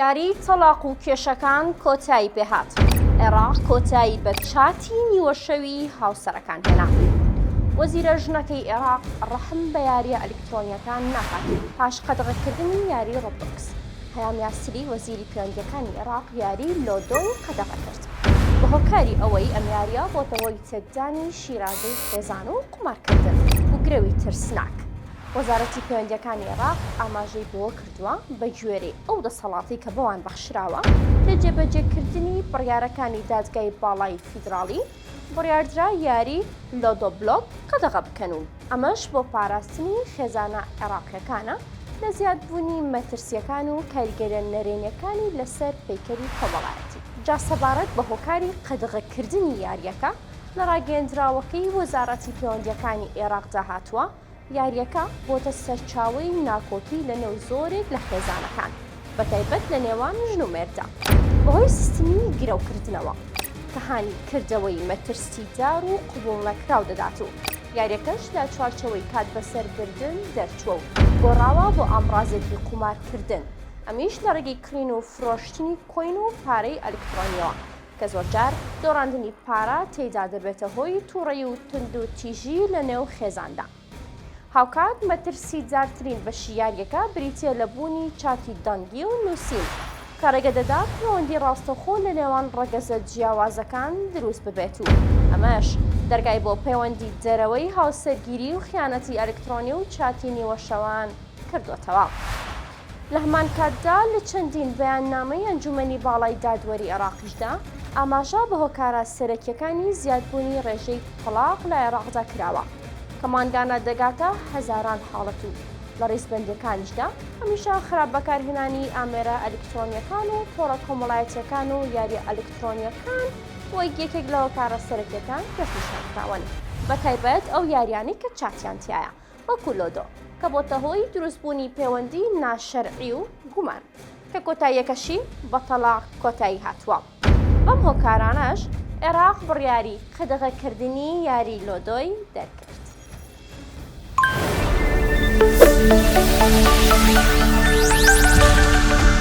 یاری تەلاق و کێشەکان کۆتایی پێهات. عێراق کۆتایی بە چاتی نیوەشەوی هاوسەرەکان هێنا. وەزیرە ژنەکەی عێراق ڕەحم بە یاریە ئەلکترۆنیەکان ناکات پاش قەدەغەکردنی یاری ڕۆبلۆکس. هەیام یاسری وەزیری پەیوەندیەکانی عێراق یاری لۆدۆی قەدەغە کرد بە هۆکاری ئەوەی ئەم یاریە بۆتەوەی تێکدانی شیرازەی خێزان و قومارکردن و گرەوی ترسناک. وەزارەتی پەیوەندیەکانی عێراق ئاماژەی بۆ کردووە بە گوێرەی ئەو دەسەڵاتی کە بەوان بەخشراوە لە جێبەجێکردنی بڕیارەکانی دادگای باڵای فیدراڵی بڕیاردرا یاری لۆدۆ بلۆک قەدەغە بکەن و ئەمەش بۆ پاراستنی خێزانە عێراقیەکانە لە زیادبوونی مەترسیەکان و کاریگەرە نەرێنیەکانی لەسەر پەیکەری کۆمەڵایەتی. جا سەبارەت بە هۆکاری قەدەغەکردنی یاریەکە لە ڕاگەیەندراوەکەی وەزارەتی پەیوەندیەکانی عێراق داهاتووە یاریەکە بۆتە سەرچاوەی ناکۆکی لە نێو زۆرێک لە خێزانەکان بەتایبەت لە نێوان ژن و مێردە بەهۆی سیستمی گرەوکردنەوە کە هانی کردەوەی مەترسیدار و قبوڵ نەکراو دەدات و یاریەکەش لە چوارچەوەی کات بەسەربردن دەرچووە و گۆڕاوە بۆ ئامڕازێکی قومارکردن ئەمیش لە ڕێگەی کڕین و فرۆشتنی کۆین و پارەی ئەلکترۆنیەوە کە زۆرجار دۆڕاندنی پارە تێیدا دەبێتە هۆی تووڕەی و تند و تیژی لە نێو خێزاندا. هاوکات مەترسیدارترین بەشی یاریەکە بریتیە لە بوونی چاتی دەنگی و نووسین کە ڕێگە دەدات پەیوەندی ڕاستەخۆ لە نێوان ڕەگەزە جیاوازەکان دروست ببێت و ئەمەش دەرگای بۆ پەیوەندی دەرەوەی هاوسەرگیری و خیانەتی ئەلکترۆنی و چاتی نیوەشەوان کردوتەوە. لە هەمان کاتدا لە چەندین بەیاننامەی ئەنجومەنی باڵای دادوەری عێراقیشدا ئاماژە بە هۆکارە سەرەکیەکانی زیادبوونی ڕێژەی تەلاق لە عێراقدا کراوە کە مانگانە دەگاتە هەزاران حاڵەت و لە ڕێزبەندەکانیشدا هەمیشە خراپ بەکارهێنانی ئامێرە ئەلکترۆنیەکان و تۆڕە کۆمەڵایەتیەکان و یاری ئەلکترۆنیەکان وەک یەکێک لە هۆکارە سەرەکیەکان دەستنیشانکراون بەتایبەت ئەو یاریانی کە چاتیان تایە وەکو لۆدۆ کە بۆتە هۆی دروستبوونی پەیوەندی ناشەرعی و گومان کە کۆتاییەکەشی بە تەلاق کۆتایی هاتووە. بەم هۆکارانەش عێراق بڕیاری قەدەغەکردنی یاری لۆدۆی دەرکرد.